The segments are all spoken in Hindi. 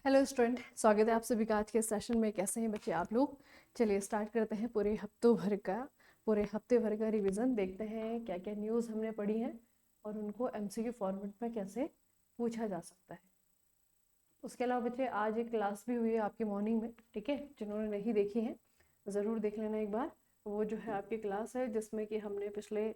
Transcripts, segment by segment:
हेलो स्टूडेंट, स्वागत है आप सभी का आज के सेशन में। कैसे हैं बच्चे आप लोग? चलिए स्टार्ट करते हैं पूरे हफ्ते भर का रिवीजन। देखते हैं क्या क्या न्यूज़ हमने पढ़ी है और उनको एमसीक्यू फॉर्मेट में कैसे पूछा जा सकता है। उसके अलावा बच्चे आज एक क्लास भी हुई है आपकी मॉर्निंग में, ठीक है? जिन्होंने नहीं देखी है ज़रूर देख लेना एक बार। वो जो है आपकी क्लास है जिसमें कि हमने पिछले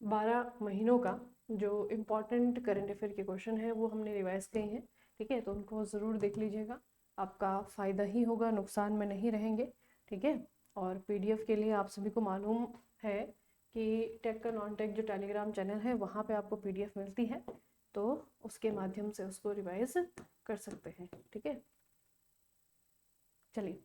12 महीनों का जो इम्पोर्टेंट करंट अफेयर के क्वेश्चन है वो हमने रिवाइज किए हैं, ठीक है? तो उनको ज़रूर देख लीजिएगा, आपका फ़ायदा ही होगा, नुकसान में नहीं रहेंगे, ठीक है? और पीडीएफ के लिए आप सभी को मालूम है कि टेक का नॉन टेक जो टेलीग्राम चैनल है वहाँ पे आपको पीडीएफ मिलती है, तो उसके माध्यम से उसको रिवाइज कर सकते हैं, ठीक है? चलिए,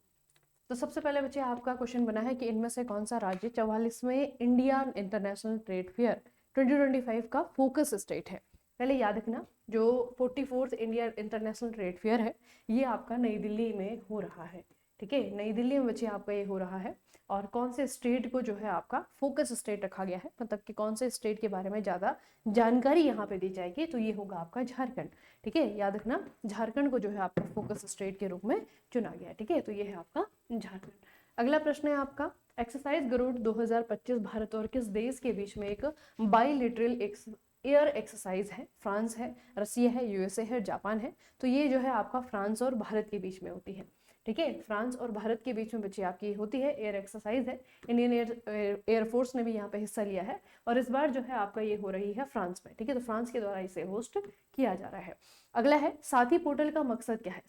तो सबसे पहले बच्चे आपका क्वेश्चन बना है कि इनमें से कौन सा राज्य 44वें इंडिया इंटरनेशनल ट्रेड फेयर 2025 का फोकस स्टेट है। पहले याद रखना, जो 44th India international trade fair है ये आपका नई दिल्ली में हो रहा है, ठीक है? नई दिल्ली में बच्चे आपका ये हो रहा है। और कौन से स्टेट को जो है आपका फोकस स्टेट रखा गया है, मतलब कि कौन से स्टेट के बारे में ज़्यादा जानकारी यहाँ पे दी जाएगी, तो ये होगा आपका झारखंड, ठीक है? याद रखना, झारखंड को जो है आपका फोकस स्टेट के रूप में चुना गया है, ठीक है? तो ये है आपका झारखंड। अगला प्रश्न है आपका, एक्सरसाइज गरुड़ 2025 भारत और किस देश के बीच में एक बाइलेटरल एयर एक्सरसाइज है? फ्रांस है, रसिया है, यूएसए है, जापान है। तो ये जो है आपका फ्रांस और भारत के बीच में होती है, ठीक है? फ्रांस और भारत के बीच में बच्चे आपकी होती है एयर एक्सरसाइज है। इंडियन एयरफोर्स ने भी यहाँ पे हिस्सा लिया है और इस बार जो है आपका ये हो रही है फ्रांस में, ठीक है? तो फ्रांस के द्वारा इसे होस्ट किया जा रहा है। अगला है, साथी पोर्टल का मकसद क्या है?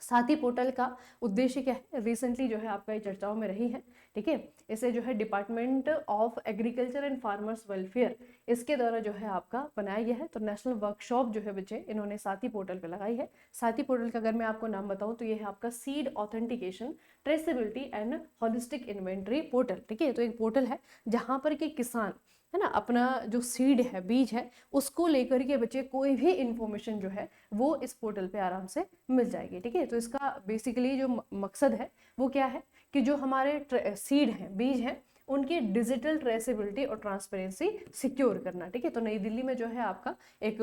साथी पोर्टल का उद्देश्य क्या है? रिसेंटली जो है आपका ये चर्चाओं में रही है, ठीक है? इसे जो है department of agriculture and farmers welfare, इसके द्वारा जो है आपका बनाया गया है। तो नेशनल वर्कशॉप जो है बच्चे इन्होंने साथी पोर्टल पे लगाई है। साथी पोर्टल का अगर मैं आपको नाम बताऊं तो ये है आपका seed authentication traceability and holistic inventory portal, ठीक है? तो एक पोर्टल है जहां पर कि किसान है ना अपना जो सीड है, बीज है, उसको लेकर के बच्चे कोई भी इंफॉर्मेशन जो है वो इस पोर्टल पे आराम से मिल जाएगी, ठीक है? तो इसका बेसिकली जो मकसद है वो क्या है कि जो हमारे सीड हैं, बीज हैं, उनकी डिजिटल ट्रेसेबिलिटी और ट्रांसपेरेंसी सिक्योर करना, ठीक है? तो नई दिल्ली में जो है आपका एक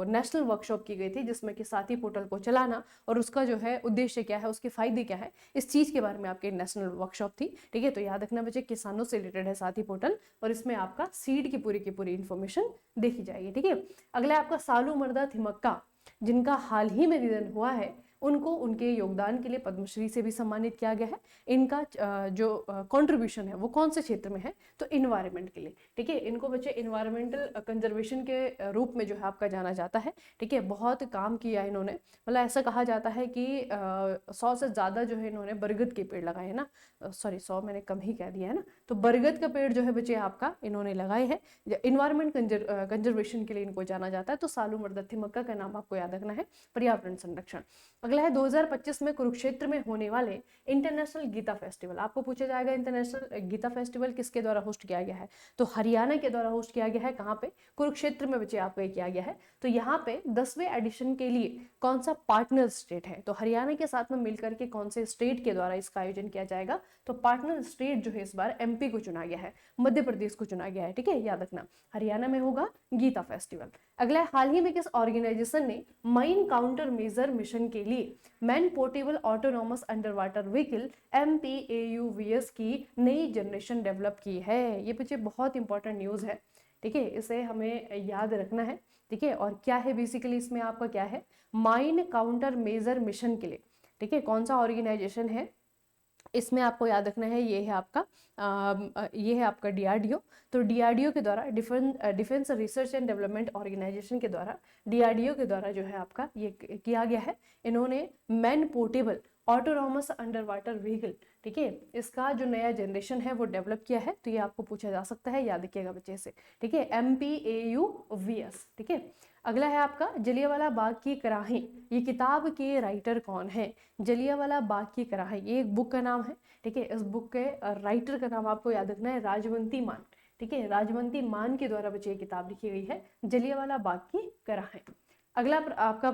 नेशनल वर्कशॉप की गई थी जिसमें कि साथी पोर्टल को चलाना और उसका जो है उद्देश्य क्या है, उसके फायदे क्या है, इस चीज के बारे में आपकी नेशनल वर्कशॉप थी, ठीक है? तो याद रखना बच्चे, किसानों से रिलेटेड है साथी पोर्टल और इसमें आपका सीड की पूरी इन्फॉर्मेशन देखी जाएगी, ठीक है? अगला आपका सालू मर्दा थिमक्का, जिनका हाल ही में निधन हुआ है, उनको उनके योगदान के लिए पद्मश्री से भी सम्मानित किया गया है। इनका जो कंट्रीब्यूशन है वो कौन से क्षेत्र में है? तो इन्वायरमेंट के लिए, ठीक है? इनको बच्चे इन्वायरमेंटल कंजर्वेशन के रूप में जो है आपका जाना जाता है, ठीक है? बहुत काम किया इन्होंने, मतलब ऐसा कहा जाता है कि 100 से ज़्यादा जो है इन्होंने बरगद के पेड़ लगाए हैं ना, सॉरी 100 मैंने कम ही कह दिया है ना, तो बरगद का पेड़ जो है बच्चे आपका इन्होंने लगाए हैं। इन्वायरमेंट कंजर्वेशन के लिए इनको जाना जाता है। तो सालू मर्दा थिमक्का का नाम आपको याद रखना है, पर्यावरण संरक्षण। अगला है, 2025 में कुरुक्षेत्र में होने वाले इंटरनेशनल गीता फेस्टिवल, आपको पूछा जाएगा इंटरनेशनल गीता फेस्टिवल किसके द्वारा होस्ट किया गया है? तो हरियाणा के द्वारा होस्ट किया गया है। कहाँ पे? कुरुक्षेत्र में बच्चे आपको किया गया है। तो यहाँ पे 10वें एडिशन के लिए कौन सा पार्टनर स्टेट है? तो हरियाणा के साथ में मिलकर के कौन से स्टेट के द्वारा इसका आयोजन किया जाएगा? तो पार्टनर स्टेट जो है इस बार एमपी को चुना गया है, मध्य प्रदेश को चुना गया है, ठीक है? याद रखना, हरियाणा में होगा गीता फेस्टिवल। अगला, हाल ही में किस ऑर्गेनाइजेशन ने माइन काउंटर मेजर मिशन के लिए man portable autonomous under water vehicle MPAUVS की नई जनरेशन डेवलप की है? ये पीछे बहुत इंपॉर्टेंट न्यूज है, ठीक है? इसे हमें याद रखना है, ठीक है? और क्या है बेसिकली इसमें आपका क्या है, माइन काउंटर मेजर मिशन के लिए, ठीक है? कौन सा ऑर्गेनाइजेशन है इसमें आपको याद रखना है, ये है आपका DRDO। तो DRDO के द्वारा, defence research and development organisation के द्वारा, DRDO के द्वारा जो है आपका ये किया गया है। इन्होंने man portable autonomous under water vehicle, ठीक है, इसका जो नया जनरेशन है वो डेवलप किया है। तो ये आपको पूछा जा सकता है, याद रखिएगा बच्चे से, ठीक है? MPAUVS, ठीक है? अगला है आपका, जलियांवाला बाग की कराहें, ये किताब के राइटर कौन है? जलियांवाला बाग की कराहें, ये एक बुक का नाम है, ठीक है? इस बुक के राइटर का नाम आपको याद रखना है, राजवंती मान, ठीक है? राजवंती मान के द्वारा बच्चे ये किताब लिखी गई है, जलियांवाला बाग की कराहें। अगला आपका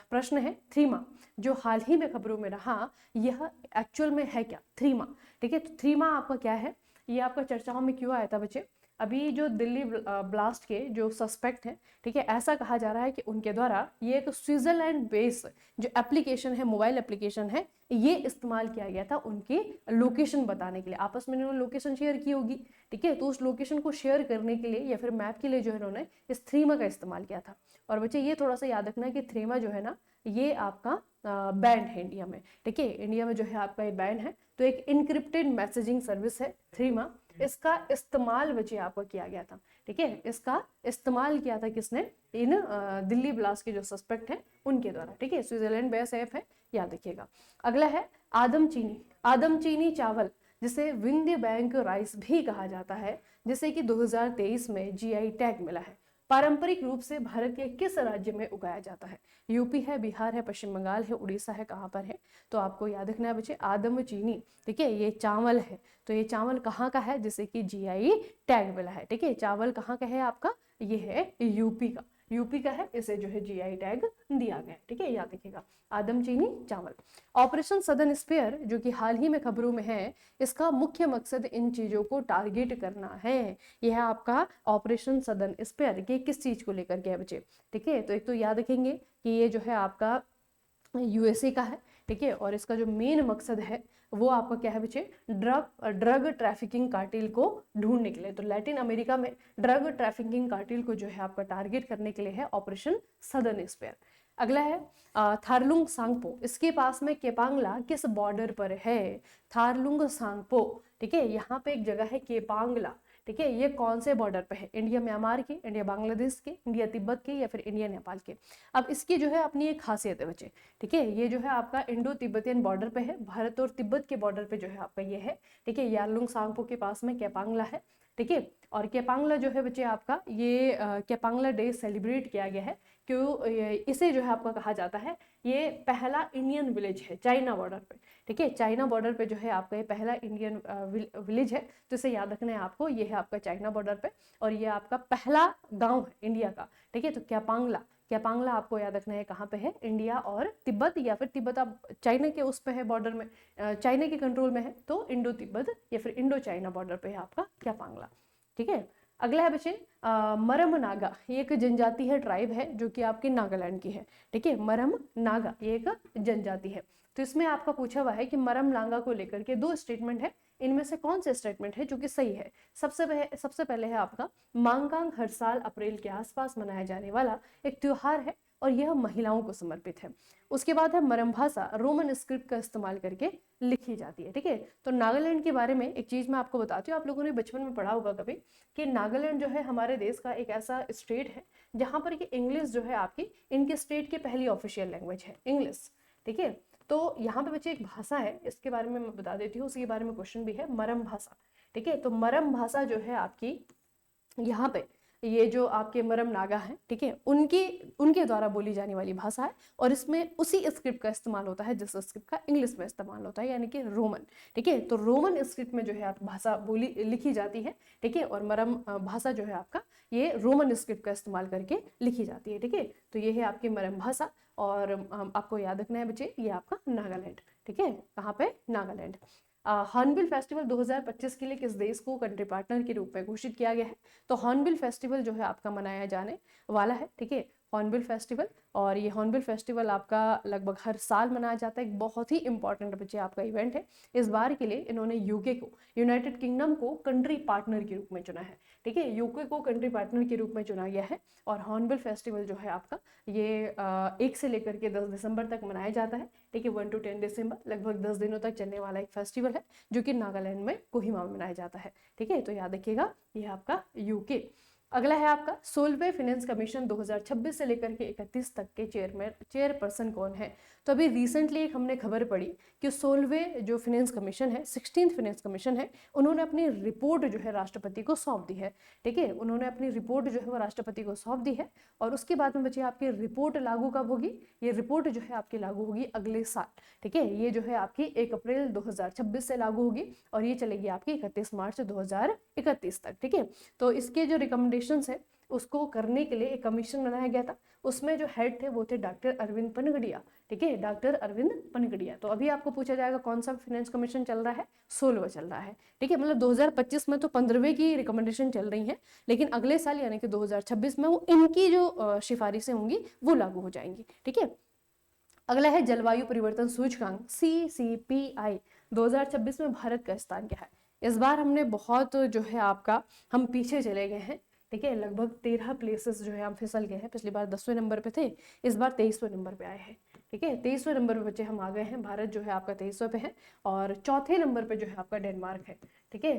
प्रश्न है, थ्रीमा, जो हाल ही में खबरों में रहा, यह एक्चुअल में है क्या? थ्रीमा, ठीक है? तो थ्रीमा आपका क्या है, ये आपका चर्चाओं में क्यों आया था बच्चे? अभी जो दिल्ली ब्लास्ट के जो सस्पेक्ट हैं, ठीक है, ऐसा कहा जा रहा है कि उनके द्वारा ये एक स्विट्जरलैंड बेस जो एप्लीकेशन है, मोबाइल एप्लीकेशन है, ये इस्तेमाल किया गया था उनकी लोकेशन बताने के लिए। आपस में इन्होंने लोकेशन शेयर की होगी, ठीक है, तो उस लोकेशन को शेयर करने के लिए या फिर मैप के लिए जो है इन्होंने इस थ्रीमा का इस्तेमाल किया था। और बच्चे ये थोड़ा सा याद रखना कि थ्रीमा जो है ना, ये आपका बैंड है इंडिया में, ठीक है, इंडिया में जो है आपका ये बैंड है। तो एक इनक्रिप्टेड मैसेजिंग सर्विस है थ्रीमा, इसका इस्तेमाल बच्चे आपको किया गया था, ठीक है, इसका इस्तेमाल किया था किसने, इन दिल्ली ब्लास्ट के जो सस्पेक्ट हैं उनके द्वारा, ठीक है। स्विट्जरलैंड बेस ऐप है, याद रखिएगा। अगला है आदमचीनी। आदमचीनी चावल जिसे विंध्य बैंक राइस भी कहा जाता है, जिसे कि 2023 में जीआई टैग मिला है, पारंपरिक रूप से भारत के किस राज्य में उगाया जाता है? यूपी है, बिहार है, पश्चिम बंगाल है, उड़ीसा है, कहाँ पर है? तो आपको याद रखना है बच्चे आदमचीनी, ठीक है, ये चावल है। तो ये चावल कहाँ का है जिसे कि जीआई टैग मिला है, ठीक है, चावल कहाँ का है आपका, ये है यूपी का, यूपी का है, इसे जो है जीआई टैग दिया गया, ठीक है, याद रखिएगा आदमचीनी चावल। ऑपरेशन सदर्न स्पेयर जो कि हाल ही में खबरों में है, इसका मुख्य मकसद इन चीजों को टारगेट करना है। यह आपका ऑपरेशन सदर्न स्पेयर ये किस चीज को लेकर के है बच्चे, ठीक है, तो एक तो याद रखेंगे कि ये जो है आपका यूएसए का है, ठीक है, और इसका जो मेन मकसद है वो आपका क्या है बच्चे, ड्रग ट्रैफिकिंग कार्टेल को ढूंढने के लिए। तो लैटिन अमेरिका में ड्रग ट्रैफिकिंग कार्टेल को जो है आपका टारगेट करने के लिए है ऑपरेशन सदर्न स्पेयर। अगला है थारलुंग सांगपो, इसके पास में केपांगला किस बॉर्डर पर है? थारलुंग सांगपो, ठीक है, यहाँ पे एक जगह है केपांगला, ठीक है, ये कौन से बॉर्डर पे है? इंडिया म्यांमार के, इंडिया बांग्लादेश के, इंडिया तिब्बत के, या फिर इंडिया नेपाल के। अब इसकी जो है अपनी एक खासियत है बच्चे, ठीक है, ये जो है आपका इंडो तिब्बतियन बॉर्डर पे है, भारत और तिब्बत के बॉर्डर पे जो है आपका ये है, ठीक है, यारलुंग सांगपो के पास में केपांगला है, ठीक है। और केपांगला जो है बच्चे आपका ये केपांगला डे सेलिब्रेट किया गया है, क्यों इसे जो है आपका कहा जाता है ये पहला इंडियन विलेज है चाइना बॉर्डर पे, ठीक है, चाइना बॉर्डर पे जो है आपका ये पहला इंडियन विलेज है, तो इसे याद रखना है आपको, ये है आपका चाइना बॉर्डर पे, और ये आपका पहला गांव है इंडिया का, ठीक है। तो केपांगला, केपांगला आपको याद रखना है कहाँ पे है, इंडिया और तिब्बत, या फिर तिब्बत आप चाइना के उस पे है बॉर्डर में, चाइना के कंट्रोल में है, तो इंडो तिब्बत या फिर इंडो चाइना बॉर्डर पे है आपका केपांगला, ठीक है। अगला है बच्चे मरम नागा, ये एक जनजाति है, ट्राइब है जो कि आपके नागालैंड की है, ठीक है, मरम नागा ये एक जनजाति है। तो इसमें आपका पूछा हुआ है कि मरम नागा को लेकर के दो स्टेटमेंट है, इनमें से कौन से स्टेटमेंट है जो कि सही है? सबसे पहले है आपका मांगांग हर साल अप्रैल के आसपास मनाया जाने वाला एक त्योहार है और यह महिलाओं को समर्पित है। उसके बाद है मरम भाषा रोमन स्क्रिप्ट का इस्तेमाल करके लिखी जाती है, ठीक है। तो नागालैंड के बारे में एक चीज मैं आपको बताती हूँ, आप लोगों ने बचपन में पढ़ा होगा कभी कि नागालैंड जो है हमारे देश का एक ऐसा स्टेट है जहां पर कि इंग्लिश जो है आपकी इनके स्टेट की पहली ऑफिशियल लैंग्वेज है इंग्लिश, ठीक है। तो यहाँ पे बच्चे एक भाषा है, इसके बारे में मैं बता देती हूँ, उसके बारे में क्वेश्चन भी है, मरम भाषा, ठीक है। तो मरम भाषा जो है आपकी यहाँ पे ये जो आपके मरम नागा है, ठीक है, उनके द्वारा बोली जाने वाली भाषा है, और इसमें उसी स्क्रिप्ट का इस्तेमाल होता है जिस स्क्रिप्ट का इंग्लिश में इस्तेमाल होता है, यानी कि रोमन, ठीक है। तो रोमन स्क्रिप्ट में जो है आप भाषा बोली लिखी जाती है, ठीक है, और मरम भाषा जो है आपका ये रोमन स्क्रिप्ट का इस्तेमाल करके लिखी जाती है, ठीक है। तो ये है आपकी मरम भाषा, और आपको याद रखना है बच्चे ये आपका नागालैंड, ठीक है, कहाँ पे, नागालैंड। हॉर्नबिल फेस्टिवल 2025 के लिए किस देश को कंट्री पार्टनर के रूप में घोषित किया गया है? तो हॉर्नबिल फेस्टिवल जो है आपका मनाया जाने वाला है, ठीक है, हॉर्नबिल फेस्टिवल, और ये हॉर्नबिल फेस्टिवल आपका लगभग हर साल मनाया जाता है, एक बहुत ही इंपॉर्टेंट बच्चे आपका इवेंट है। इस बार के लिए इन्होंने यूके को, यूनाइटेड किंगडम को कंट्री पार्टनर के रूप में चुना है, ठीक है, यूके को कंट्री पार्टनर के रूप में चुना गया है। और हॉर्नबिल फेस्टिवल जो है आपका ये 1 से लेकर के 10 दिसंबर तक मनाया जाता है, ठीक है, 1 to 10 दिसंबर, लगभग 10 दिनों तक चलने वाला एक फेस्टिवल है जो कि नागालैंड में कोहिमा में मनाया जाता है, ठीक है। तो याद रखिएगा ये आपका यूके। अगला है आपका 16वें फाइनेंस कमीशन 2026 से लेकर के 31 तक के चेयरपर्सन कौन है? तो अभी रिसेंटली एक हमने खबर पड़ी कि 16वें जो फाइनेंस कमीशन है, 16th फाइनेंस कमीशन है, उन्होंने अपनी रिपोर्ट जो है राष्ट्रपति को सौंप दी है, ठीक है, उन्होंने अपनी रिपोर्ट जो है वो राष्ट्रपति को सौंप दी है। और उसके बाद में बच्चे आपकी रिपोर्ट लागू कब होगी? ये रिपोर्ट जो है आपकी लागू होगी अगले साल, ठीक है, ये जो है आपकी 1 अप्रैल 2026 से लागू होगी, और ये चलेगी आपकी 31 मार्च 2031 तक, ठीक है। तो इसके जो रिकमेंडेशंस है उसको करने के लिए एक कमीशन बनाया गया था। उसमें जो हेड थे वो थे डॉक्टर अरविंद पनगड़िया, ठीक है, डॉक्टर अरविंद पनगड़िया। तो अभी आपको पूछा जाएगा कौन सा फाइनेंस कमीशन चल रहा है, 16वां चल रहा है, ठीक है। मतलब 2025 में तो 15वें की रिकमेंडेशन चल रही है, लेकिन अगले साल यानी कि 2026 में वो इनकी जो सिफारिशें होंगी वो लागू हो जाएंगी, ठीक है। अगला है जलवायु परिवर्तन सूचकांक CCPI 2026 में भारत का स्थान क्या है। इस बार हमने बहुत जो है आपका हम पीछे चले गए हैं, ठीक है, लगभग 13 प्लेसेस जो है हम फिसल गए हैं। पिछली बार 10वें नंबर पे थे, इस बार 23वें नंबर पे आए हैं, ठीक है। 23वें नंबर पे बच्चे हम आ गए हैं, भारत जो है आपका 23वें पे है, और चौथे नंबर पे जो है आपका डेनमार्क है, ठीक है।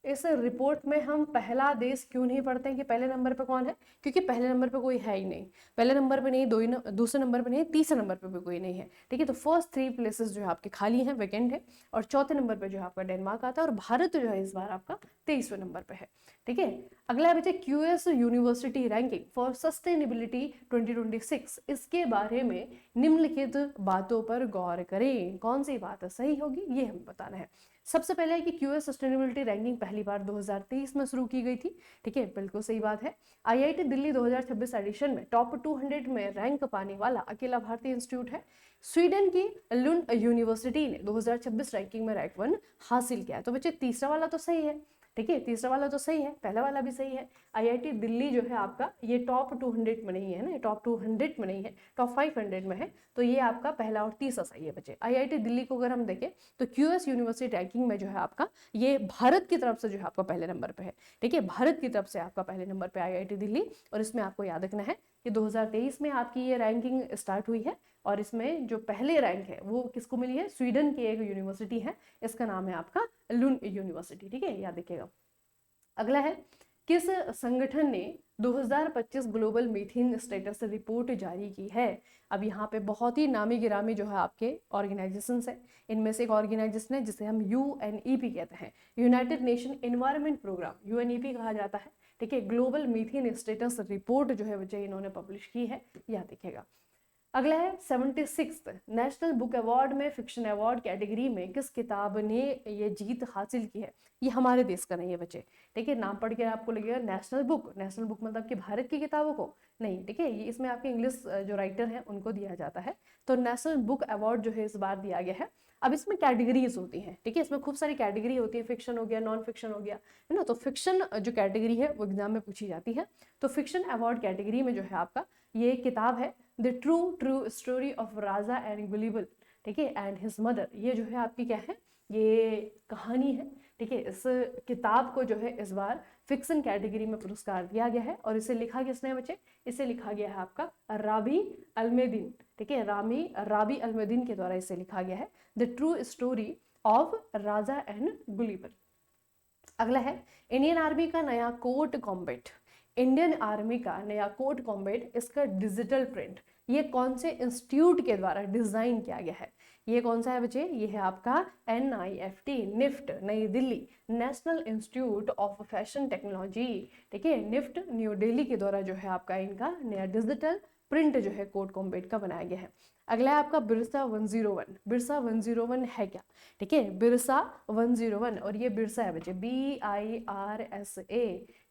इस रिपोर्ट में हम पहला देश क्यों नहीं पढ़ते हैं कि पहले नंबर पे कौन है, क्योंकि पहले नंबर पे कोई है ही नहीं, पहले नंबर पे नहीं, दूसरे नंबर पे नहीं, तीसरे नंबर पे भी कोई नहीं है, ठीक है। तो फर्स्ट 3 प्लेसेस जो है आपके खाली हैं, वैकेंट है, और चौथे नंबर पे जो है आपका डेनमार्क आता है, और भारत जो है इस बार आपका 23वें नंबर पे है, ठीक है। अगला है बच्चे QS university ranking for sustainability 2026। इसके बारे में निम्नलिखित बातों पर गौर करें, कौन सी बात सही होगी ये हमें बताना है। सबसे पहले है कि QS सस्टेनेबिलिटी रैंकिंग पहली बार 2023 में शुरू की गई थी, ठीक है, बिल्कुल सही बात है। IIT दिल्ली 2026 एडिशन में टॉप 200 में रैंक पाने वाला अकेला भारतीय इंस्टीट्यूट है। स्वीडन की लुंड यूनिवर्सिटी ने 2026 रैंकिंग में रैंक 1 हासिल किया है। तो बच्चे तीसरा वाला तो सही है, ठीक है, तीसरा वाला तो सही है, पहला वाला भी सही है। IIT दिल्ली जो है आपका ये टॉप 200 में नहीं है ना, टॉप 200 में नहीं है, टॉप 500 में है, तो ये आपका पहला और तीसरा सही है बच्चे। IIT दिल्ली को अगर हम देखें तो QS यूनिवर्सिटी रैंकिंग में जो है आपका ये भारत की तरफ से जो है आपका पहले नंबर पे है, ठीक है, भारत की तरफ से आपका पहले नंबर पे IIT दिल्ली। और इसमें आपको याद रखना है कि 2023 में आपकी ये रैंकिंग स्टार्ट हुई है, और इसमें जो पहले रैंक है वो किसको मिली है, स्वीडन की एक यूनिवर्सिटी है, इसका नाम है आपका लुंड यूनिवर्सिटी, ठीक है, याद रखिएगा। अगला है किस संगठन ने 2025 ग्लोबल मीथेन स्टेटस रिपोर्ट जारी की है। अब यहाँ पे बहुत ही नामी गिरामी जो है आपके ऑर्गेनाइजेशंस है, इनमें से एक ऑर्गेनाइजेशन है जिसे हम UNEP कहते हैं, United Nation environment programme, UNEP कहा जाता है, ठीक है। ग्लोबल मीथेन स्टेटस रिपोर्ट जो है बच्चे इन्होंने पब्लिश की है, याद रखिएगा। अगला है 76th नेशनल बुक अवार्ड में फिक्शन अवार्ड कैटेगरी में किस किताब ने ये जीत हासिल की है। ये हमारे देश का नहीं है बच्चे, ठीक है, नाम पढ़ के आपको लगेगा नेशनल बुक, नेशनल बुक मतलब कि भारत की किताबों को नहीं, ठीक है, ये इसमें आपके इंग्लिश जो राइटर हैं उनको दिया जाता है। तो नेशनल बुक अवार्ड जो है इस बार दिया गया है। अब इसमें कैटेगरीज होती हैं, ठीक है, इसमें खूब सारी कैटेगरी होती है, फिक्शन हो गया, नॉन फिक्शन हो गया, है ना। तो फिक्शन जो कैटेगरी है वो एग्जाम में पूछी जाती है। तो फिक्शन अवार्ड कैटेगरी में जो है आपका ये किताब है the true story of Raja and गुलिबल, ठीक है, एंड हिज मदर। ये जो है आपकी क्या है, ये कहानी है, ठीक है। इस किताब को जो है इस बार फिक्शन कैटेगरी में पुरस्कार दिया गया है, और इसे लिखा किसने बच्चे, इसे लिखा गया है आपका राबी अलमेदीन, ठीक है, राबी अलमेदीन के द्वारा इसे लिखा गया है, the true story of Raja and गुलिबल। अगला है इंडियन आर्मी का नया कोर्ट कॉम्बैट, इंडियन आर्मी का नया कोर्ट कॉम्बैट, इसका डिजिटल प्रिंट ये कौन से इंस्टीट्यूट के द्वारा डिजाइन किया गया है। ये कौन सा है बच्चे, ये है आपका NIFT नई Delhi, national institute of fashion technology, ठीक है, निफ्ट न्यू दिल्ली के द्वारा जो है आपका इनका नया डिजिटल प्रिंट जो है कोर्ट कॉम्बैट का बनाया गया है। अगला है आपका बिरसा 101, बिरसा 101 है क्या, ठीक है, बिरसा 101, और ये बिरसा है बच्चे BIRSA,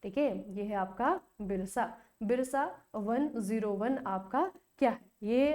ठीक है, ये है आपका बिरसा 101 आपका क्या है, ये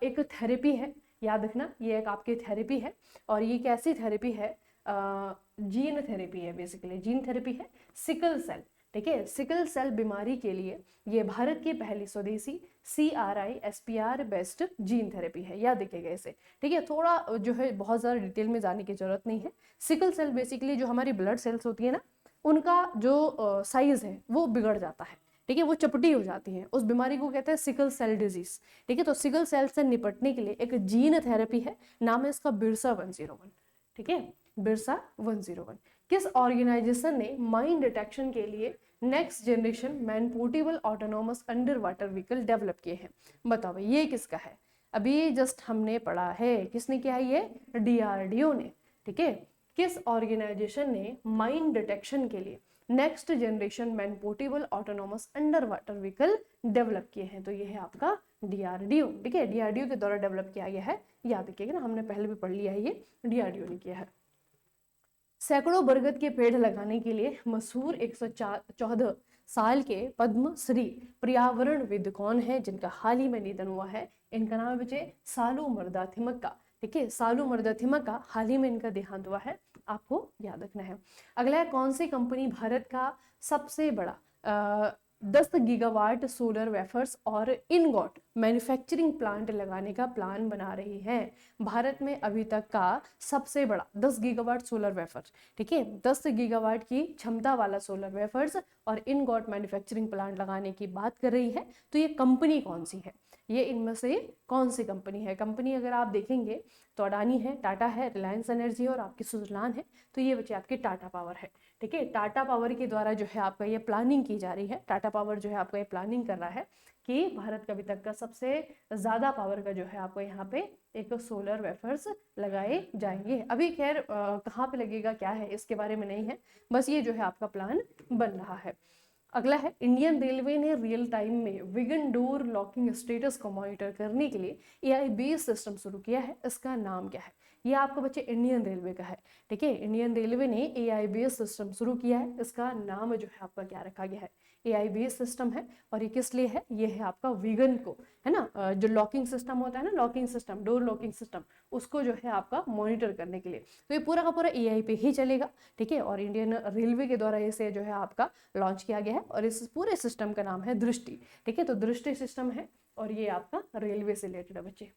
एक थेरेपी है, याद रखना ये एक आपकी थेरेपी है, और ये कैसी थेरेपी है, जीन थेरेपी है, बेसिकली जीन थेरेपी है, सिकल सेल, ठीक है, सिकल सेल बीमारी के लिए ये भारत की पहली स्वदेशी CRISPR बेस्ड जीन थेरेपी है, याद रखिएगा इसे, ठीक है। थोड़ा जो है बहुत ज़्यादा डिटेल में जाने की जरूरत नहीं है। सिकल सेल बेसिकली जो हमारी ब्लड सेल्स होती है ना, उनका जो साइज है वो बिगड़ जाता है, ठीक है, वो चपटी हो जाती है, उस बीमारी को कहते हैं सिकल सेल डिजीज, ठीक है। तो सिकल सेल से निपटने के लिए एक जीन थेरेपी है, नाम है इसका बिरसा 101, ठीक है, बिरसा 101। किस ऑर्गेनाइजेशन ने माइन डिटेक्शन के लिए next generation man portable autonomous under water vehicle develop किए हैं। बताओ भाई ये किसका है, अभी जस्ट हमने पढ़ा है, किसने किया है, ये DRDO ने, ठीक है। किस ऑर्गेनाइजेशन ने माइन डिटेक्शन के लिए next generation man portable autonomous under water vehicle develop किए हैं, तो ये है आपका DRDO, ठीक है, DRDO के द्वारा डेवलप किया गया है, याद रखिएगा ना, हमने पहले भी पढ़ लिया है, ये DRDO ने किया है। सैकड़ों बरगद के पेड़ लगाने के लिए मशहूर 114 साल के पद्म श्री पर्यावरणविद कौन है जिनका हाल ही में निधन हुआ है? इनका नाम है बच्चे सालुमरदा थिमक्का। ठीक है, सालुमरदा थिमक्का, हाल ही में इनका देहांत हुआ है, आपको याद रखना है। अगला है, कौन सी कंपनी भारत का सबसे बड़ा 10 गीगावाट सोलर वेफर्स और इनगॉट मैन्युफैक्चरिंग प्लांट लगाने का प्लान बना रही है? भारत में अभी तक का सबसे बड़ा 10 गीगावाट सोलर वेफर्स, ठीक है, 10 गीगावाट की क्षमता वाला सोलर वेफर्स और इनगॉट मैन्युफैक्चरिंग प्लांट लगाने की बात कर रही है। तो ये कंपनी कौन सी है? ये इनमें से कौन सी कंपनी है? कंपनी अगर आप देखेंगे तो अडानी है, टाटा है, रिलायंस एनर्जी है और आपकी सुजलान है। तो ये बच्चे आपकी टाटा पावर है। ठीक है, टाटा पावर के द्वारा जो है आपका ये प्लानिंग की जा रही है। टाटा पावर जो है आपका ये प्लानिंग कर रहा है कि भारत का अभी तक का सबसे ज़्यादा पावर का जो है आपको यहाँ पे एक सोलर वेफर्स लगाए जाएंगे। अभी खैर कहाँ पे लगेगा क्या है इसके बारे में नहीं है, बस ये जो है आपका प्लान बन रहा है। अगला है, इंडियन रेलवे ने रियल टाइम में विगन डोर लॉकिंग स्टेटस को मॉनिटर करने के लिए एआई बेस्ड सिस्टम शुरू किया है। इसका नाम क्या है? ये आपको बच्चे इंडियन रेलवे का है। ठीक है, इंडियन रेलवे ने एआई बेस्ड सिस्टम शुरू किया है। इसका नाम जो है आपका क्या रखा गया है? एआई बेस्ड सिस्टम है। और ये किस लिए है? ये है आपका विगन को, है ना, जो लॉकिंग सिस्टम होता है ना, locking system, door locking system, उसको जो है आपका मॉनिटर करने के लिए। तो ये पूरा का पूरा एआई पे ही चलेगा। ठीक है, और इंडियन रेलवे के द्वारा इसे जो है आपका लॉन्च किया गया है और इस पूरे सिस्टम का नाम है दृष्टि। ठीक है, तो दृष्टि सिस्टम है और ये आपका रेलवे से रिलेटेड है बच्चे।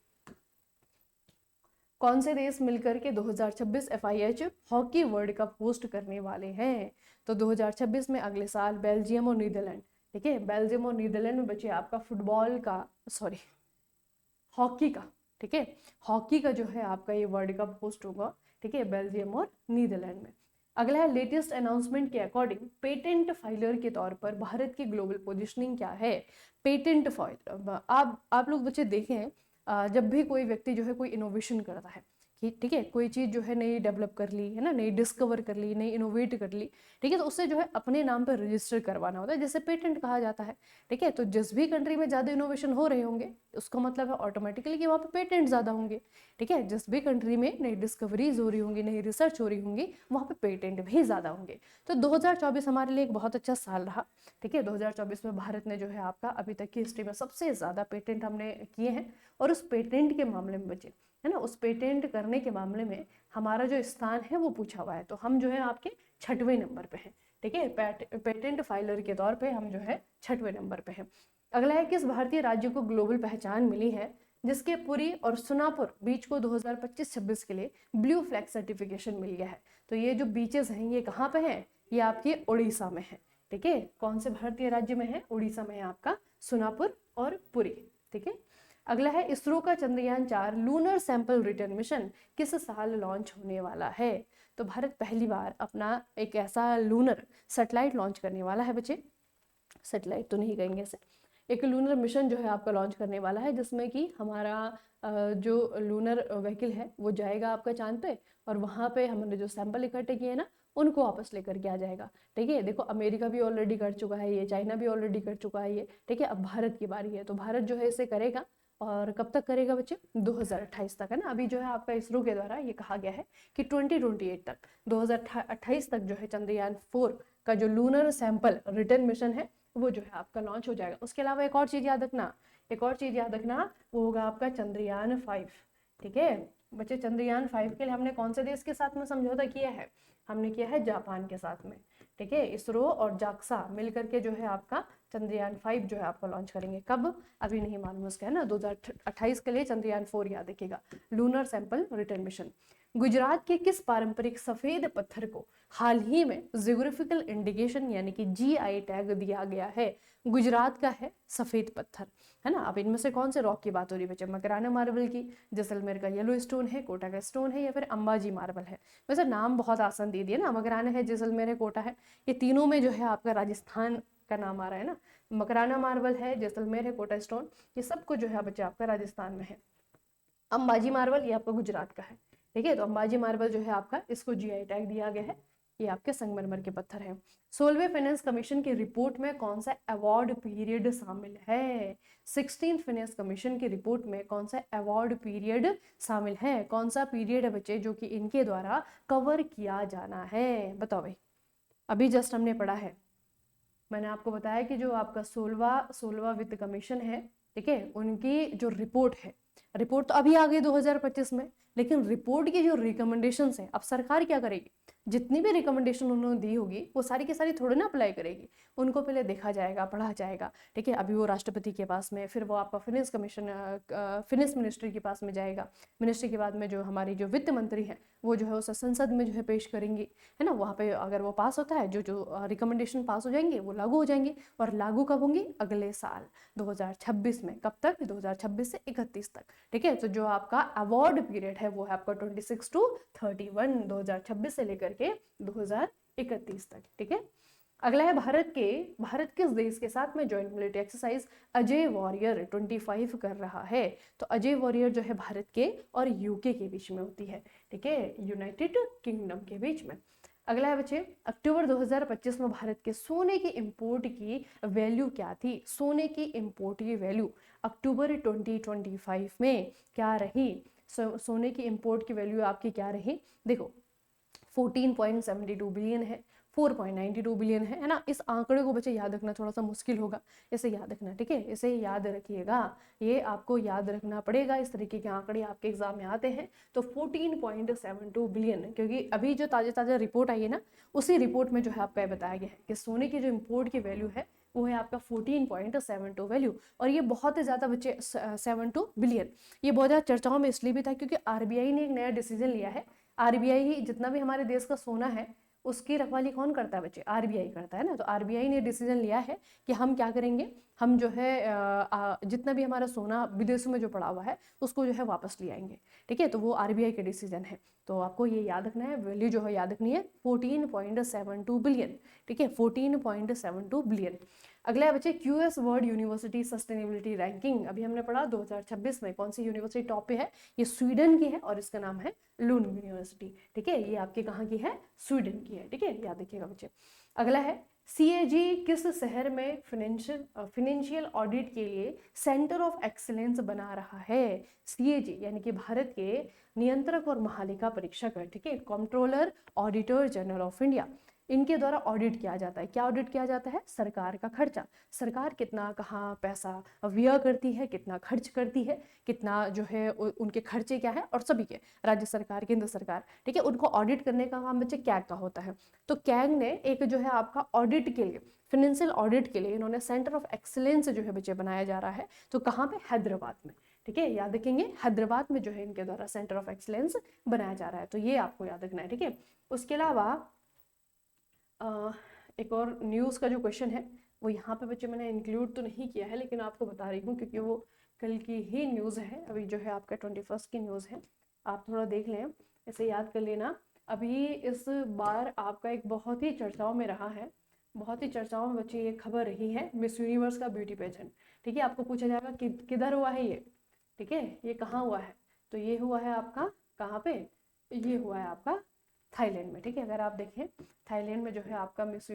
कौन से देश मिलकर के 2026 FIH hockey world cup host करने वाले हैं? तो 2026 में अगले साल बेल्जियम और नीदरलैंड, ठीक है, बेल्जियम और नीदरलैंड में बच्चे आपका फुटबॉल का, सॉरी, हॉकी का, ठीक है, हॉकी का जो है आपका ये वर्ल्ड कप होस्ट होगा। ठीक है, बेल्जियम और नीदरलैंड में। अगला है, लेटेस्ट अनाउंसमेंट के अकॉर्डिंग पेटेंट फाइलर के तौर पर भारत की ग्लोबल पोजीशनिंग क्या है? पेटेंट फाइल, आप लोग बच्चे देखें, जब भी कोई व्यक्ति जो है कोई इनोवेशन करता है कि ठीक है, कोई चीज़ जो है नई डेवलप कर ली है ना, नई डिस्कवर कर ली, नई इनोवेट कर ली, ठीक है, तो उससे जो है अपने नाम पर रजिस्टर करवाना होता है, जैसे पेटेंट कहा जाता है। ठीक है, तो जिस भी कंट्री में ज़्यादा इनोवेशन हो रहे होंगे उसका मतलब है ऑटोमेटिकली कि वहाँ पे पेटेंट ज़्यादा होंगे। ठीक है, जिस भी कंट्री में नई डिस्कवरीज हो रही होंगी, नई रिसर्च हो रही होंगी, वहाँ पे पेटेंट भी ज़्यादा होंगे। तो 2024 हमारे लिए एक बहुत अच्छा साल रहा। ठीक है, 2024 में भारत ने जो है आपका अभी तक की हिस्ट्री में सबसे ज़्यादा पेटेंट हमने किए हैं। और उस पेटेंट के मामले में बचे, है ना, उस पेटेंट करने के मामले में हमारा जो स्थान है वो पूछा हुआ है। तो हम जो है आपके 6वें नंबर पे हैं। ठीक है, पेटेंट फाइलर के तौर पे हम जो है 6वें नंबर पे हैं। अगला है, किस भारतीय राज्य को ग्लोबल पहचान मिली है जिसके पुरी और सुनापुर बीच को 2025-26 के लिए ब्लू फ्लैग सर्टिफिकेशन मिल गया है? तो ये जो बीचेस हैं ये कहाँ पे हैं? ये आपके उड़ीसा में है। ठीक है, कौन से भारतीय राज्य में है? उड़ीसा में है आपका सुनापुर और पुरी। ठीक है, अगला है, इसरो का Chandrayaan 4 lunar sample return mission किस साल लॉन्च होने वाला है? तो भारत पहली बार अपना एक ऐसा लूनर सैटेलाइट लॉन्च करने वाला है बच्चे, सैटेलाइट तो नहीं कहेंगे इसे, एक लूनर मिशन जो है आपका लॉन्च करने वाला है, जिसमें कि हमारा जो लूनर व्हीकल है वो जाएगा आपका चांद पे और वहाँ पे हमने जो सैंपल इकट्ठे किए ना उनको वापस लेकर के आ जाएगा। ठीक है, देखो अमेरिका भी ऑलरेडी कर चुका है ये, चाइना भी ऑलरेडी कर चुका है ये। ठीक है, अब भारत की बारी है, तो भारत जो है इसे करेगा। और कब तक करेगा बच्चे? 2028 तक, है ना। अभी जो है आपका इसरो के द्वारा ये कहा गया है कि 2028 तक, 2028 तक जो है चंद्रयान 4 का जो लूनर सैंपल रिटर्न मिशन है वो जो है आपका लॉन्च हो जाएगा। उसके अलावा एक और चीज़ याद रखना, एक और चीज़ याद रखना, वो होगा आपका चंद्रयान 5। ठीक है बच्चे, चंद्रयान 5 के लिए हमने कौन से देश के साथ में समझौता किया है? हमने किया है जापान के साथ में। ठीक है, इसरो और जाक्सा मिलकर के जो है आपका चंद्रयान 5 जो है आपका लॉन्च करेंगे। कब? अभी नहीं मालूम उसका, है ना। 2028 के लिए चंद्रयान 4 याद रखिएगा, lunar sample return mission. Gujarat के किस पारंपरिक सफेद पत्थर को हाल ही में जियोग्राफिकल इंडिकेशन यानी कि GI टैग दिया गया है? गुजरात का है सफेद पत्थर, है ना। अब इनमें से कौन से रॉक की बात हो रही है बच्चे? मकराना मार्बल की, जैसलमेर का येलो स्टोन है, कोटा का स्टोन है, या फिर अंबाजी मार्बल है? वैसे नाम बहुत आसान दे दिया ना, मकराना है, जैसलमेर है, कोटा है, ये तीनों में जो है आपका राजस्थान का नाम आ रहा है ना। मकराना मार्बल है, जैसलमेर है, कोटा स्टोन, ये सबको जो है बच्चे आपका राजस्थान में है। अंबाजी मार्बल ये आपका गुजरात का है। ठीक है, तो अंबाजी मार्बल जो है आपका, इसको GI टैग दिया गया है। ये आपके संगमरमर के पत्थर हैं। 16वें फाइनेंस कमीशन की रिपोर्ट में कौन सा अवार्ड पीरियड शामिल है? 16th फाइनेंस कमीशन की रिपोर्ट में कौन सा अवार्ड पीरियड शामिल है? कौन सा पीरियड है बच्चे जो कि इनके द्वारा कवर किया जाना है? बताओ भाई, अभी जस्ट हमने पढ़ा है मैंने आपको बताया कि जो आपका 16वां वित्त कमीशन है, ठीक है, उनकी जो रिपोर्ट है, रिपोर्ट तो अभी आ गई 2025 में, लेकिन रिपोर्ट की जो रिकमेंडेशंस है, अब सरकार क्या करेगी, जितनी भी रिकमेंडेशन उन्होंने दी होगी वो सारी की सारी थोड़ी ना अप्लाई करेगी, उनको पहले देखा जाएगा, पढ़ा जाएगा, ठीक है। अभी वो राष्ट्रपति के पास में, फिर वो आपका फिनेंस फिनेंस मिनिस्ट्री के पास में जाएगा, मिनिस्ट्री के बाद में जो हमारी जो वित्त मंत्री है वो जो है उसे संसद में जो है पेश करेंगी, है ना। वहाँ पे अगर वो पास होता है, जो जो रिकमेंडेशन पास हो जाएंगे वो लागू हो जाएंगे, और लागू कब होंगी, अगले साल 2026 में। कब तक, 2026 से 31 तक, ठीक है। तो जो आपका अवार्ड पीरियड है वो है आपका 26 to 31, 2026 से लेकर के 2031 तक, ठीक है। अगला है भारत किस देश के साथ में joint military exercise Ajay warrior 25 कर रहा है। तो अजय वॉरियर जो है भारत के और यूके के बीच में होती है, ठीक है, यूनाइटेड किंगडम के बीच में। अगला है बच्चे, अक्टूबर 2025 में भारत के सोने की इंपोर्ट की वैल्यू क्या थी। सोने की इंपोर्ट की वैल्यू अक्टूबर 2025 में क्या रही। सोने की इंपोर्ट की वैल्यू आपकी क्या रही, देखो 14.72 बिलियन है, 4.92 बिलियन है ना। इस आंकड़े को बच्चे याद रखना थोड़ा सा मुश्किल होगा, इसे याद रखना, ठीक है, इसे याद रखिएगा, ये आपको याद रखना पड़ेगा। इस तरीके के आंकड़े आपके एग्जाम में आते हैं। तो 14.72 बिलियन, क्योंकि अभी जो ताज़ा रिपोर्ट आई है ना, उसी रिपोर्ट में जो है आपका बताया गया है कि सोने की जो इम्पोर्ट की वैल्यू है वो है आपका 14.72 वैल्यू। और ये बहुत ज़्यादा बच्चे 72 बिलियन, ये बहुत ज़्यादा चर्चाओं में इसलिए भी था क्योंकि आरबीआई ने एक नया डिसीजन लिया है। आरबीआई ही जितना भी हमारे देश का सोना है उसकी रखवाली कौन करता है बच्चे, आरबीआई करता है ना। तो आरबीआई ने डिसीजन लिया है कि हम क्या करेंगे, हम जो है जितना भी हमारा सोना विदेशों में जो पड़ा हुआ है उसको जो है वापस ले आएंगे, ठीक है। तो वो आरबीआई के डिसीजन है, तो आपको ये याद रखना है, वैल्यू जो है याद रखनी है 14.72 बिलियन, ठीक है, 14.72 बिलियन। अगला है बच्चे, QS world university sustainability ranking, अभी हमने पढ़ा 2026 में कौन सी यूनिवर्सिटी टॉप पे है, ये स्वीडन की है और इसका नाम है लून यूनिवर्सिटी, ठीक है। ये आपके कहाँ की है, स्वीडन की है, ठीक है, याद रखिएगा बच्चे। अगला है, सीएजी किस शहर में फाइनेंशियल ऑडिट के लिए सेंटर ऑफ एक्सीलेंस बना रहा है। सीएजी यानी कि भारत के नियंत्रक और महालेखा परीक्षक, ठीक है, controller auditor general of India, इनके द्वारा ऑडिट किया जाता है। क्या ऑडिट किया जाता है, सरकार का खर्चा, सरकार कितना कहाँ पैसा व्यय करती है, कितना खर्च करती है, कितना जो है उनके खर्चे क्या है, और सभी के राज्य सरकार, केंद्र सरकार, ठीक है, उनको ऑडिट करने का काम बच्चे कैग का होता है। तो कैग ने एक जो है आपका ऑडिट के लिए, फाइनेंशियल ऑडिट के लिए इन्होंने सेंटर ऑफ एक्सीलेंस जो है बच्चे बनाया जा रहा है। तो कहाँ पे, हैदराबाद में, ठीक है, याद रखेंगे, हैदराबाद में जो है इनके द्वारा सेंटर ऑफ एक्सीलेंस बनाया जा रहा है। तो ये आपको याद रखना है, ठीक है। उसके अलावा एक और न्यूज़ का जो क्वेश्चन है वो यहाँ पे बच्चे मैंने इंक्लूड तो नहीं किया है, लेकिन आपको बता रही हूँ क्योंकि वो कल की ही न्यूज़ है, अभी जो है आपका 21 की न्यूज़ है, आप थोड़ा देख लें, इसे याद कर लेना। अभी इस बार आपका एक बहुत ही चर्चाओं में रहा है, बहुत ही चर्चाओं में बच्चे ये खबर रही है, मिस यूनिवर्स का ब्यूटी पेजेंट, ठीक है। आपको पूछा जाएगा कि किधर हुआ है ये, ठीक है, ये कहाँ हुआ है। तो ये हुआ है आपका कहाँ पे, ये हुआ है आपका थाईलैंड में, ठीक है। अगर आप देखें थाईलैंड में जो है आपका मिस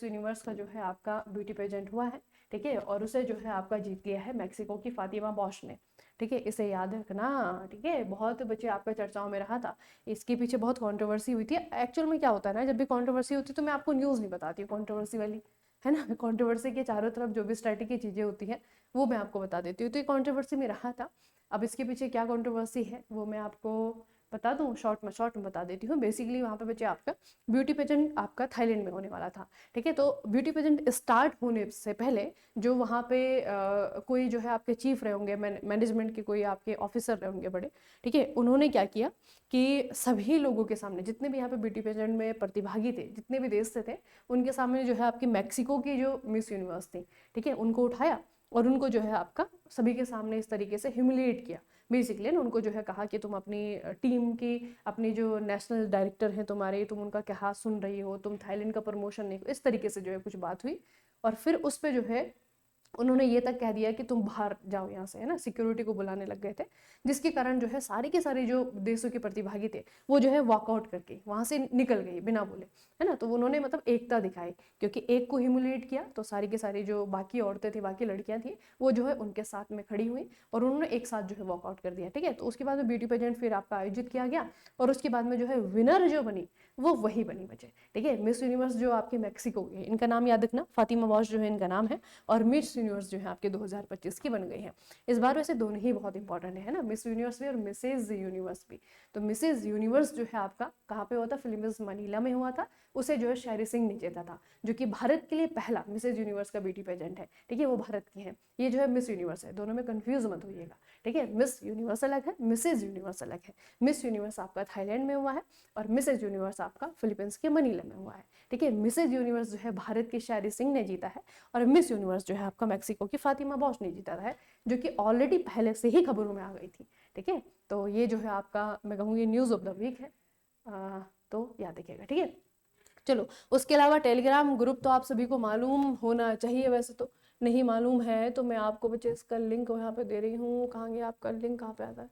यूनिवर्स का जो है आपका ब्यूटी पेजेंट हुआ है, ठीक है, और उसे जो है आपका जीत लिया है मैक्सिको की फातिमा बॉश ने, ठीक है, इसे याद रखना, ठीक है। बहुत बच्चे आपका चर्चाओं में रहा था, इसके पीछे बहुत कंट्रोवर्सी हुई थी। एक्चुअल में क्या होता है ना, जब भी कंट्रोवर्सी होती है तो मैं आपको न्यूज़ नहीं बताती हूँ कंट्रोवर्सी वाली, है ना। कंट्रोवर्सी के चारों तरफ जो भी स्टैटिक की चीज़ें होती हैं वो मैं आपको बता देती हूँ। तो ये कंट्रोवर्सी में रहा था, अब इसके पीछे क्या कंट्रोवर्सी है वो मैं आपको बता दूं, शॉर्ट में बता देती हूँ। बेसिकली वहाँ पे बच्चे आपका ब्यूटी पेजेंट आपका थाईलैंड में होने वाला था, ठीक है। तो ब्यूटी पेजेंट स्टार्ट होने से पहले जो वहाँ पे कोई जो है आपके चीफ रहे होंगे, मैनेजमेंट के कोई आपके ऑफिसर रहे होंगे बड़े, ठीक है, उन्होंने क्या किया कि सभी लोगों के सामने, जितने भी यहाँ पे ब्यूटी पेजेंट में प्रतिभागी थे, जितने भी देश से थे, उनके सामने जो है आपकी मैक्सिको की जो मिस यूनिवर्स थी, ठीक है, उनको उठाया और उनको जो है आपका सभी के सामने इस तरीके से ह्यूमिलिएट किया। बेसिकली ना उनको जो है कहा कि तुम अपनी टीम की, अपनी जो नेशनल डायरेक्टर हैं तुम्हारे, तुम उनका क्या हाथ सुन रही हो, तुम थाईलैंड का प्रमोशन नहीं, इस तरीके से जो है कुछ बात हुई। और फिर उस पर जो है उन्होंने ये तक कह दिया कि तुम बाहर जाओ यहाँ से, है ना, सिक्योरिटी को बुलाने लग गए थे, जिसके कारण जो है सारे के सारे जो देशों के प्रतिभागी थे वो जो है वॉकआउट करके वहां से निकल गए बिना बोले, है ना। तो उन्होंने मतलब एकता दिखाई, क्योंकि एक को ह्यूमिलेट किया तो सारी के सारी जो बाकी औरतें थी, बाकी लड़कियां थी, वो जो है उनके साथ में खड़ी हुई और उन्होंने एक साथ जो है वॉकआउट कर दिया, ठीक है। तो उसके बाद में ब्यूटी पेजेंट फिर आपका आयोजित किया गया और उसके बाद में जो है विनर जो बनी वो वही बनी बचे, ठीक है। मिस यूनिवर्स जो आपकी मैक्सिको की है, इनका नाम याद रखना, फातिमा बॉश जो है इनका नाम है, और मिस यूनिवर्स जो है आपके 2025 की बन गई है। इस बार वैसे दोनों ही बहुत इंपॉर्टेंट है ना, मिस यूनिवर्स भी और मिसेज यूनिवर्स भी। तो मिसेज यूनिवर्स जो है आपका कहाँ पे हुआ था, फिलीपींस मनीला में हुआ था। उसे जो है शेरी सिंह ने जीता था, जो कि भारत के लिए पहला मिसेज यूनिवर्स का ब्यूटी पेजेंट है, ठीक है, वो भारत की है। ये जो है मिस यूनिवर्स है, दोनों में कंफ्यूज मत होइएगा, ठीक है। मिस यूनिवर्स अलग है, मिसेज यूनिवर्स अलग है। मिस यूनिवर्स आपका थाईलैंड में हुआ है और मिसेज यूनिवर्स आपका फिलीपींस के मनीला में हुआ है, ठीक है। मिसेज यूनिवर्स जो है भारत की शेरी सिंह ने जीता है और मिस यूनिवर्स जो है आपका मैक्सिको की फातिमा बॉश ने जीता है, जो कि ऑलरेडी पहले से ही खबरों में आ गई थी, ठीक है। तो ये जो है आपका मैं कहूँगी न्यूज़ ऑफ द वीक है, तो याद रखिएगा, ठीक है। चलो, उसके अलावा टेलीग्राम ग्रुप तो आप सभी को मालूम होना चाहिए, वैसे तो नहीं मालूम है तो मैं आपको बच्चे इसका लिंक यहाँ पे दे रही हूँ। कहाँ गया आपका लिंक, कहाँ पे आता है,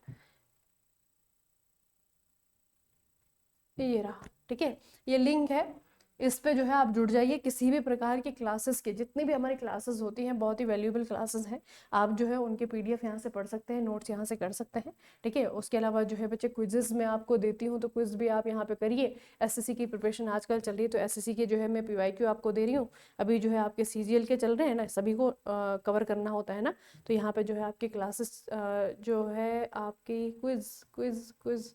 ये रहा, ठीक है। ये लिंक है, इस पे जो है आप जुड़ जाइए। किसी भी प्रकार की क्लासेस के, जितनी भी हमारी क्लासेस होती हैं बहुत ही वैल्यूएबल क्लासेस हैं, आप जो है उनके पीडीएफ यहाँ से पढ़ सकते हैं, नोट्स यहाँ से कर सकते हैं, ठीक है। उसके अलावा जो है बच्चे क्विजेस मैं आपको देती हूँ, तो क्विज भी आप यहाँ पे करिए। एसएससी की प्रिपरेशन आजकल चल रही है, तो एसएससी के जो है मैं पीवाईक्यू आपको दे रही हूँ। अभी जो है आपके सीजीएल के चल रहे हैं ना, सभी को कवर करना होता है ना, तो यहाँ पे जो है आपकी क्लासेस जो है आपकी क्विज क्विज क्विज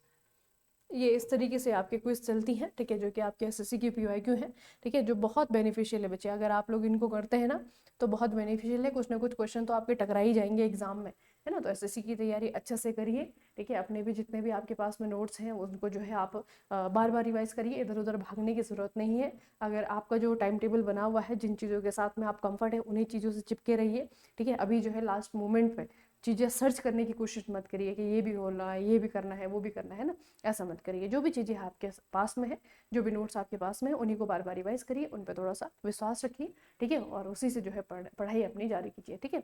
ये इस तरीके से आपके क्विज चलती हैं, ठीक है, जो कि आपके एसएससी की पीवाईक्यू है, ठीक है, जो बहुत बेनिफिशियल है बच्चे। अगर आप लोग इनको करते हैं ना तो बहुत बेनिफिशियल है, कुछ ना कुछ क्वेश्चन तो आपके टकरा ही जाएंगे एग्जाम में, है ना। तो एसएससी की तैयारी अच्छे से करिए, ठीक है। अपने भी जितने भी आपके पास में नोट्स हैं उनको जो है आप बार बार रिवाइज करिए, इधर उधर भागने की जरूरत नहीं है। अगर आपका जो टाइम टेबल बना हुआ है, जिन चीज़ों के साथ में आप कंफर्ट है उन्हीं चीज़ों से चिपके रहिए, ठीक है। अभी जो है लास्ट मोमेंट पे चीज़ें सर्च करने की कोशिश मत करिए कि ये भी हो रहा है, ये भी करना है, वो भी करना है ना, ऐसा मत करिए। जो भी चीज़ें आपके पास में है, जो भी नोट्स आपके पास में है, उन्हीं को बार बार रिवाइज करिए, उन पर थोड़ा सा विश्वास रखिए, ठीक है, और उसी से जो है पढ़ाई अपनी जारी कीजिए, ठीक है।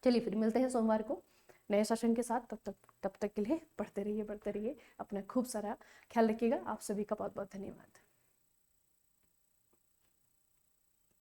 चलिए फिर मिलते हैं सोमवार को नए सेशन के साथ। तब तक के लिए पढ़ते रहिए, अपना खूब सारा ख्याल रखिएगा। आप सभी का बहुत बहुत धन्यवाद।